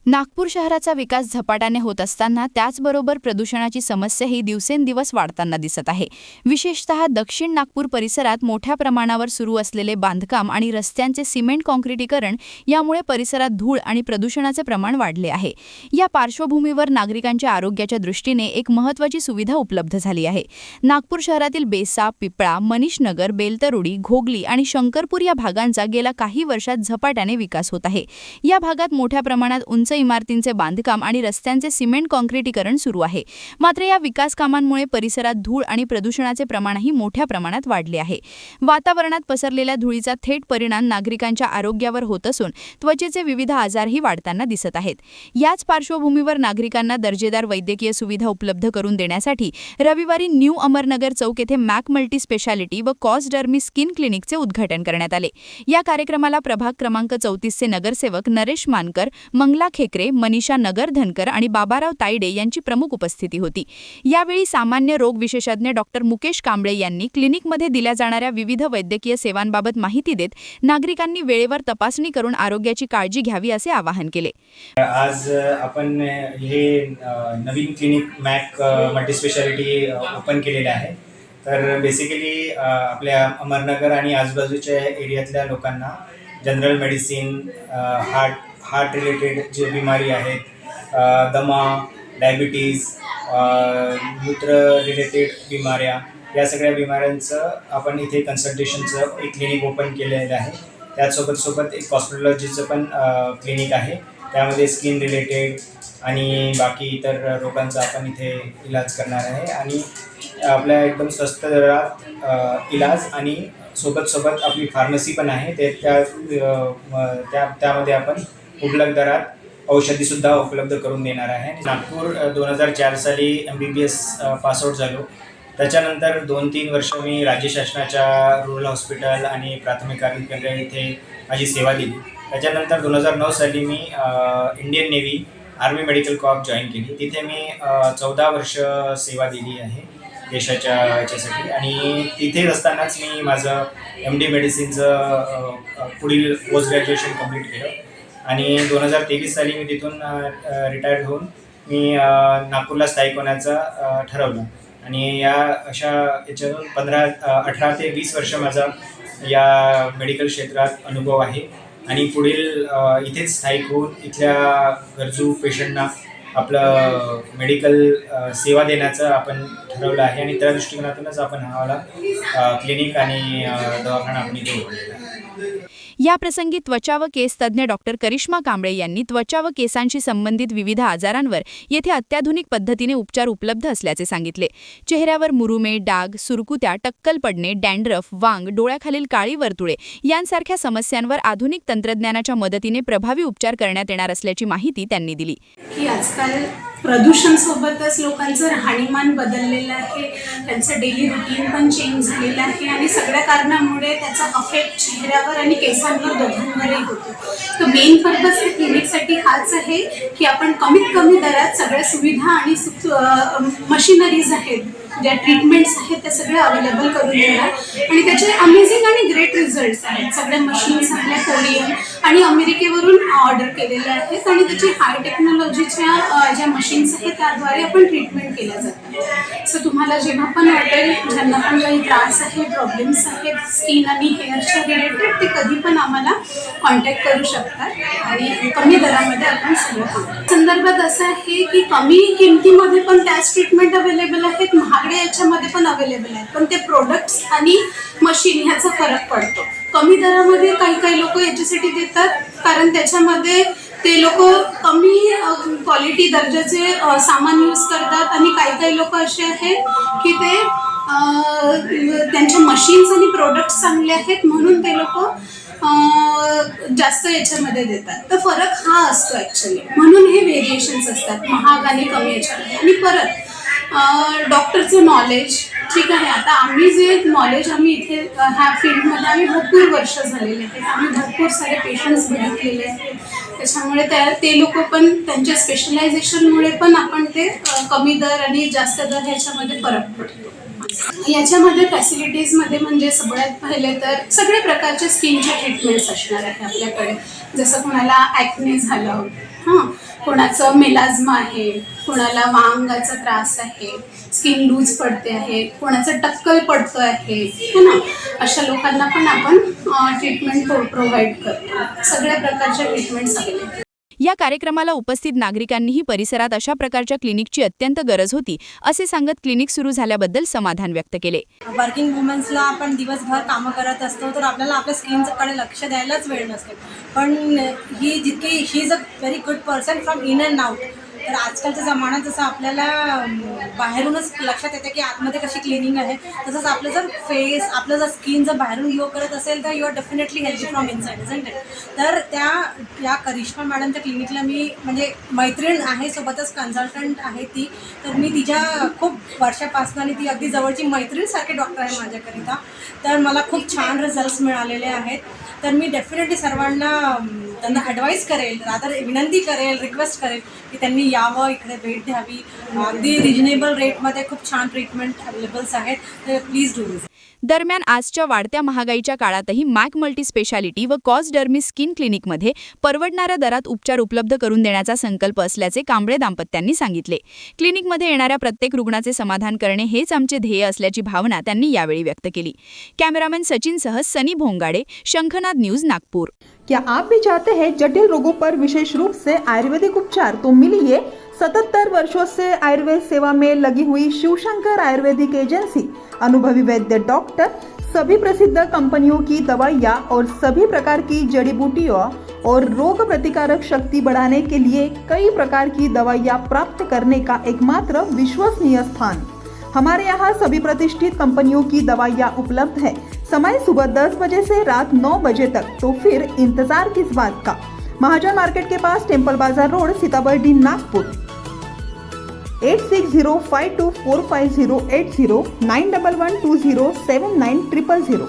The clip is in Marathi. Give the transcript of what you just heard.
नागपूर शहराचा विकास झपाट्याने होत असताना त्याचबरोबर प्रदूषणाची समस्याही दिवसेंदिवस वाढताना दिसत आहे। विशेषतः दक्षिण नागपूर परिसरात मोठ्या प्रमाणावर सुरू असलेले बांधकाम आणि रस्त्यांचे सिमेंट काँक्रिटीकरण यामुळे परिसरात धूळ आणि प्रदूषणाचे प्रमाण वाढले आहे। या पार्श्वभूमीवर नागरिकांच्या आरोग्याच्या दृष्टीने एक महत्त्वाची सुविधा उपलब्ध झाली आहे। नागपूर शहरातील बेसा, पिपळा, मनीषनगर, बेलतरोडी, घोगली आणि शंकरपूर या भागांचा गेल्या काही वर्षात झपाट्याने विकास होत आहे। या भागात मोठ्या प्रमाणात उंच इमारतींचे बांधकाम आणि रस्त्यांचे सिमेंट काँक्रिटीकरण सुरू आहे। मात्र या विकास कामांमुळे परिसरात धूळ आणि प्रदूषणाचे प्रमाणही मोठ्या प्रमाणात वाढले आहे। वातावरणात पसरलेल्या धुळीचा थेट परिणाम नागरिकांच्या आरोग्यावर होत असून त्वचेचे विविध आजारही वाढताना दिसत आहेत। याच पार्श्वभूमीवर नागरिकांना दर्जेदार वैद्यकीय सुविधा उपलब्ध करून देण्यासाठी रविवारी न्यू अमरनगर चौक येथे मॅक मल्टी स्पेशालिटी व कॉस्डर्मी स्किन क्लिनिकचे उद्घाटन करण्यात आले। या कार्यक्रमाला प्रभाग क्रमांक 34 चे नगरसेवक नरेश मानकर, मंगला खेकरे, मनीषा नगरधनकर आणि बाबाराव तायडे यांची प्रमुख उपस्थिती होती। यावेळी सामान्य रोग विशेषज्ञ डॉक्टर मुकेश कांबळे यांनी क्लिनिकमध्ये दिल्या जाणाऱ्या विविध वैद्यकीय सेवांबाबत माहिती देत नागरिकांनी वेळेवर तपासणी करून आरोग्याची काळजी घ्यावी असे आवाहन केले। आज आपण हे नवीन clinic Mac multi speciality open केलेले आहे। तर बेसिकली आपल्या अमरनगर आणि आजूबाजूच्या एरियातल्या लोकांना जनरल मेडिसिन, हार्ट रिलेटेड जे बिमारी आहेत, दमा, डायबिटीज, मूत्र रिलेटेड बिमाऱ्या, या सगळ्या बिमाऱ्यांचं आपण इथे कन्सल्टेशनचं एक क्लिनिक ओपन केलेलं आहे। त्यासोबत एक कॉस्मेटॉलॉजीचं पण क्लिनिक आहे। त्यामध्ये स्किन रिलेटेड आणि बाकी इतर रोगांचा आपण इथे इलाज करणार आहे आणि आपल्या एकदम स्वस्त दरात इलाज आणि सोबत आपली फार्मसी पण आहे। त्यामध्ये आपण उपलब्ध दरात औषधीसुद्धा उपलब्ध करून देणार आहे। नागपूर 2004 साली MBBS पासआउट झालो। त्याच्यानंतर 2-3 वर्ष मी राज्य शासनाच्या रुरल हॉस्पिटल आणि प्राथमिक आरोग्य केंद्र इथे माझी सेवा दिली। त्याच्यानंतर 2009 साली मी Indian navy army medical corp join केली। तिथे मी 14 वर्ष सेवा दिली आहे देशाच्या याच्यासाठी आणि तिथे असतानाच मी माझं MD मेडिसिनचं पुढील पोस्ट ग्रॅज्युएशन कंप्लीट केलं आणि 2023 साली मी तिथून रिटायर्ड होऊन मी नागपूरला स्थायिक होण्याचं ठरवलं आणि या अशा याच्यातून 18 ते 20 वर्ष माझा या मेडिकल क्षेत्रात अनुभव आहे आणि पुढील इथेच स्थायिक होऊन इथल्या गरजू पेशंटना आपलं मेडिकल सेवा देण्याचं आपण ठरवलं आहे आणि त्या दृष्टिकोनातूनच आपण हा क्लिनिक आणि दवाखाना आपण इथे उघडलेला आहे। या प्रसंगी त्वचा व केस तज्ज्ञ डॉक्टर करिश्मा कांबळे यांनी त्वचा व केसांशी संबंधित विविध आजारांवर येथे अत्याधुनिक पद्धतीने उपचार उपलब्ध असल्याचे सांगितले। चेहऱ्यावर मुरुमे, डाग, सुरकुत्या, टक्कल पडणे, डॅन्ड्रफ, वांग, डोळ्याखालील काळी वर्तुळे यांसारख्या समस्यांवर आधुनिक तंत्रज्ञानाच्या मदतीने प्रभावी उपचार करण्यात येणार असल्याची माहिती त्यांनी दिली। की आजकाल प्रदूषण सोबतच लोकांचं राहणीमान बदललेलं आहे, त्यांचं डेली रुटीन पण चेंज झालेलं आहे आणि सगळ्या कारणामुळे त्याचा अफेक्ट चेहऱ्यावर आणि केसांवर दोघांवरही होतो। तर मेन पर्पज या क्लिनिकसाठी हाच आहे की आपण कमीत कमी दरात सगळ्या सुविधा आणि मशिनरीज आहेत, ज्या ट्रीटमेंट्स आहेत त्या सगळ्या अवेलेबल करून देणार आणि त्याचे अमेझिंग आणि ग्रेट रिझल्ट्स आहेत। सगळ्या मशीन्स आपल्या कोरियन आणि अमेरिकेवरून ऑर्डर केलेल्या आहेत आणि त्याची हाय टेक्नॉलॉजीच्या ज्या मशीन्स आहेत त्याद्वारे आपण ट्रीटमेंट केल्या जातात। सो तुम्हाला जेव्हा पण वाटेल, ज्यांना पण काही त्रास आहे, प्रॉब्लेम्स आहेत स्किन आणि हेअरच्या रिलेटेड, ते कधी पण आम्हाला कॉन्टॅक्ट करू शकतात आणि कमी दरामध्ये आपण सगळं करतो। संदर्भात असं आहे की कमी किमतीमध्ये पण त्याच ट्रीटमेंट अवेलेबल आहेत, महागड्या याच्यामध्ये पण अवेलेबल आहेत, पण ते प्रोडक्ट्स आणि मशीन ह्याचा फरक पडतो। कमी दरामध्ये काही लोक याच्यासाठी देतात कारण त्याच्यामध्ये ते लोक कमी क्वालिटी दर्जाचे सामान यूज करतात आणि काही लोक असे आहेत की ते त्यांच्या मशीन्स आणि प्रोडक्ट्स चांगले आहेत म्हणून ते लोक जास्त याच्यामध्ये देतात। तर फरक हा असतो ॲक्च्युली, म्हणून हे व्हेरिएशन्स असतात महाग आणि कमी याच्यामध्ये। आणि परत डॉक्टरचं नॉलेज, ठीक आहे, आता आम्ही जे नॉलेज आम्ही इथे ह्या फील्डमध्ये आम्ही भरपूर वर्ष झालेले आहेत, आम्ही भरपूर सारे पेशंट्स बघितलेले आहेत, त्याच्यामुळे ते लोक पण त्यांच्या स्पेशलायझेशनमुळे पण आपण ते कमी दर आणि जास्त दर ह्याच्यामध्ये फरक पडतो। याच्यामध्ये फॅसिलिटीजमध्ये म्हणजे सगळ्यात पहिले तर सगळ्या प्रकारच्या स्किनच्या ट्रीटमेंट्स असणार आहे आपल्याकडे। जसं कोणाला ॲक्ने झालं, हां, कोणाचं मेलाझ्मा आहे, कोणाला वांगाचा त्रास आहे, स्किन लूज पडते आहे, कोणाचं टक्कल पडतं आहे, है ना, अशा लोकांना पण आपण ट्रीटमेंट प्रोव्हाइड करतो. सगळ्या प्रकारच्या ट्रीटमेंट्स अवेलेबल. या कार्यक्रमाला उपस्थित नागरिकांनीही परिसरात अशा प्रकारच्या क्लिनिकची अत्यंत गरज होती असे सांगत क्लिनिक सुरू झाल्याबद्दल समाधान व्यक्त केले. वर्किंग वुमन्सला आपण दिवसभर कामं करत असतो तर आपल्याला आपल्या स्किनकडे लक्ष द्यायलाच वेळ नसतो. पण he is a very good person from in and out. तर आजकालच्या जमान्यात जसं आपल्याला बाहेरूनच लक्षात येते की आतमध्ये कशी क्लिनिंग आहे, तसंच आपलं जर फेस, आपलं जर स्किन जर बाहेरून ग्लो करत असेल तर you are definitely healthy from inside, isn't it. तर या करिश्मा मॅडमच्या क्लिनिकला मी म्हणजे मैत्रीण आहे, सोबतच कन्सल्टंट आहे ती. तर मी तिच्या खूप वर्षापासून आणि ती अगदी जवळची मैत्रीणसारखे डॉक्टर आहे माझ्याकरिता. तर मला खूप छान रिझल्ट्स मिळालेले आहेत. तर मी डेफिनेटली सर्वांना त्यांना ॲडवाईस करेल, रादर विनंती करेल, रिक्वेस्ट करेल की त्यांनी यावं, इकडे भेट द्यावी. अगदी रिजनेबल रेटमध्ये खूप छान ट्रीटमेंट अवेलेबल्स आहेत. तर प्लीज डू दिस. दरम्यान आजच्या वाढत्या महागाईच्या काळातही मॅक मल्टी स्पेशालिटी व कॉस डर्मी स्किन क्लिनिकमध्ये परवडणाऱ्या दरात उपचार उपलब्ध करून देण्याचा संकल्प असल्याचे कांबळे दाम्पत्यांनी सांगितले. क्लिनिकमध्ये येणाऱ्या प्रत्येक रुग्णाचे समाधान करणे हेच आमचे ध्येय असल्याची भावना त्यांनी यावेळी व्यक्त केली. कॅमेरामॅन सचिनसह सनी भोंगाडे, शंखनाद न्यूज, नागपूर. क्या आप भी चाहते हैं जटिल रोगों पर विशेष रूप से आयुर्वेदिक उपचार? तो मिलिए 77 वर्षों से आयुर्वेद सेवा में लगी हुई शिवशंकर आयुर्वेदिक एजेंसी. अनुभवी वैद्य डॉक्टर, सभी प्रसिद्ध कंपनियों की दवाइयाँ और सभी प्रकार की जड़ी बूटियों और रोग प्रतिकारक शक्ति बढ़ाने के लिए कई प्रकार की दवाइयाँ प्राप्त करने का एकमात्र विश्वसनीय स्थान. हमारे यहाँ सभी प्रतिष्ठित कंपनियों की दवाइयाँ उपलब्ध है. समय सुबह 10 बजे से रात 9 बजे तक. तो फिर इंतजार किस बात का? महाजन मार्केट के पास टेम्पल बाजार रोड, सीताबर्डी, नागपुर. 8605245080 9112079000.